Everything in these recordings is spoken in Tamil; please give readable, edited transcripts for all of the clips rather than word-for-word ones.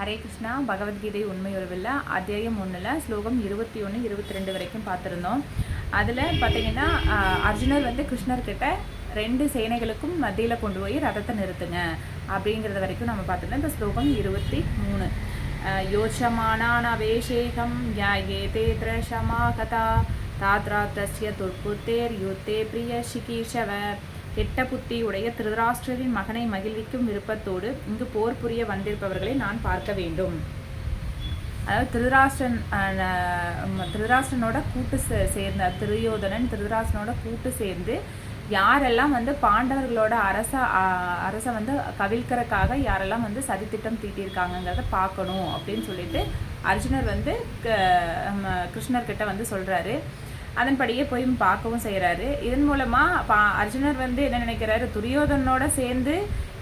ஹரே கிருஷ்ணா. பகவத்கீதை உண்மை உறவில்லை அத்தியாயம் 1ல் ஸ்லோகம் 21, 22 வரைக்கும் பார்த்துருந்தோம். அதில் பார்த்தீங்கன்னா அர்ஜுனர் கிருஷ்ணர்கிட்ட 2 சேனைகளுக்கும் மத்தியில் கொண்டு போய் ரதத்தை நிறுத்துங்க அப்படிங்கிறது வரைக்கும் நம்ம பார்த்துருந்தோம். இந்த ஸ்லோகம் 23 யோச்சமானான் அவேஷேகம் யாயே தேத்ரஷமா கதா தாத்ராத்தஸ்ய துர்புத்தேர் யுத்தே பிரிய சிகீஷவ. கெட்ட புத்தி உடைய திருதராஷ்டிரரின் மகனை மகிழ்விக்கும் விருப்பத்தோடு இங்கு போர் புரிய வந்திருப்பவர்களை நான் பார்க்க வேண்டும். அதாவது திருதராஷ்டிரனோட கூட்டு சேர்ந்த திருதராஷ்டிரனோட கூட்டு சேர்ந்து யாரெல்லாம் பாண்டவர்களோட அரசை கவிழ்க்கிறதுக்காக யாரெல்லாம் சதித்திட்டம் தீட்டியிருக்காங்கிறத பார்க்கணும் அப்படின்னு சொல்லிட்டு அர்ஜுனர் கிருஷ்ணர்கிட்ட சொல்கிறாரு. அதன்படியே போய் பார்க்கவும் செய்கிறாரு. இதன் மூலமாக அர்ஜுனர் என்ன நினைக்கிறாரு, துரியோதனோட சேர்ந்து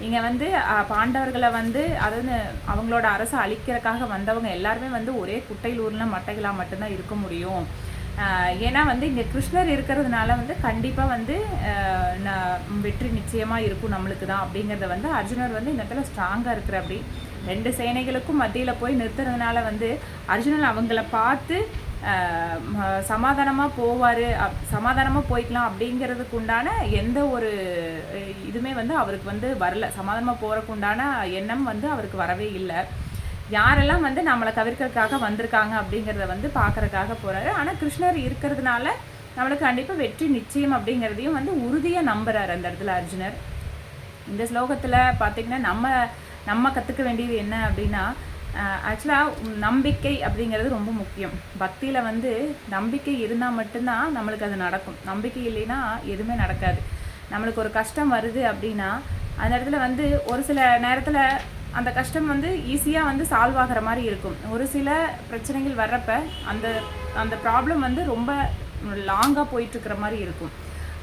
இங்கே பாண்டவர்களை அதாவது அவங்களோட அரசை அழிக்கிறதுக்காக வந்தவங்க எல்லாருமே ஒரே குட்டையில் ஊர்ல மட்டைகளாக மட்டும்தான் இருக்க முடியும். ஏன்னா இங்கே கிருஷ்ணர் இருக்கிறதுனால கண்டிப்பாக வெற்றி நிச்சயமாக இருக்கும் நம்மளுக்கு தான் அப்படிங்கிறத அர்ஜுனர் இந்த இடத்துல ஸ்ட்ராங்காக இருக்கிற. அப்படி 2 சேனைகளுக்கும் மத்தியில் போய் நிறுத்துறதுனால அர்ஜுனன் அவங்கள பார்த்து சமாதானமாக போவார், சமாதானமாக போய்க்கலாம் அப்படிங்கிறதுக்கு உண்டான எந்த ஒரு இதுவுமே அவருக்கு வரல. சமாதானமாக போகிறதுக்கு உண்டான எண்ணம் அவருக்கு வரவே இல்லை. யாரெல்லாம் நம்மளை தவிர்க்கிறதுக்காக வந்திருக்காங்க அப்படிங்கிறத பார்க்கறதுக்காக போகிறாரு. ஆனால் கிருஷ்ணர் இருக்கிறதுனால நம்மளுக்கு கண்டிப்பாக வெற்றி நிச்சயம் அப்படிங்கிறதையும் உறுதியாக நம்புகிறார் அந்த இடத்துல அர்ஜுனர். இந்த ஸ்லோகத்தில் பார்த்திங்கன்னா நம்ம கற்றுக்க வேண்டியது என்ன அப்படின்னா, ஆக்சுவலாக நம்பிக்கை அப்படிங்கிறது ரொம்ப முக்கியம். பக்தியில் நம்பிக்கை இருந்தால் மட்டும்தான் நம்மளுக்கு அது நடக்கும். நம்பிக்கை இல்லைன்னா எதுவுமே நடக்காது. நம்மளுக்கு ஒரு கஷ்டம் வருது அப்படின்னா அந்த இடத்துல ஒரு சில நேரத்தில் அந்த கஷ்டம் ஈஸியாக சால்வ் ஆகிற மாதிரி இருக்கும். ஒரு சில பிரச்சனைகள் வர்றப்ப அந்த ப்ராப்ளம் ரொம்ப லாங்காக போயிட்டுருக்கிற மாதிரி இருக்கும்.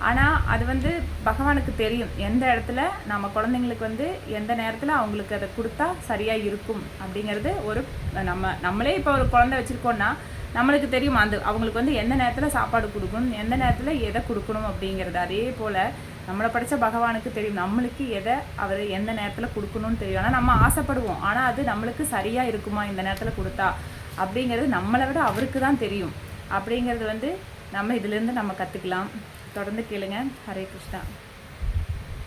ஆனால் அது பகவானுக்கு தெரியும் எந்த இடத்துல நம்ம குழந்தைங்களுக்கு எந்த நேரத்தில் அவங்களுக்கு அதை கொடுத்தா சரியாக இருக்கும் அப்படிங்கிறது. நம்மளே இப்போ ஒரு குழந்தை வச்சுருக்கோன்னா நம்மளுக்கு தெரியும் அவங்களுக்கு எந்த நேரத்தில் சாப்பாடு கொடுக்கணும், எந்த நேரத்தில் எதை கொடுக்கணும் அப்படிங்கிறது. அதே போல் நம்மளை படித்த பகவானுக்கு தெரியும் நம்மளுக்கு எதை அவர் எந்த நேரத்தில் கொடுக்கணும்னு தெரியும். ஆனால் நம்ம ஆசைப்படுவோம், ஆனால் அது நம்மளுக்கு சரியாக இருக்குமா இந்த நேரத்தில் கொடுத்தா அப்படிங்கிறது நம்மளை விட அவருக்கு தான் தெரியும். அப்படிங்கிறது நம்ம இதிலேருந்து நம்ம கற்றுக்கலாம். தொடர்ந்து கேளுங்க. ஹரே கிருஷ்ணா.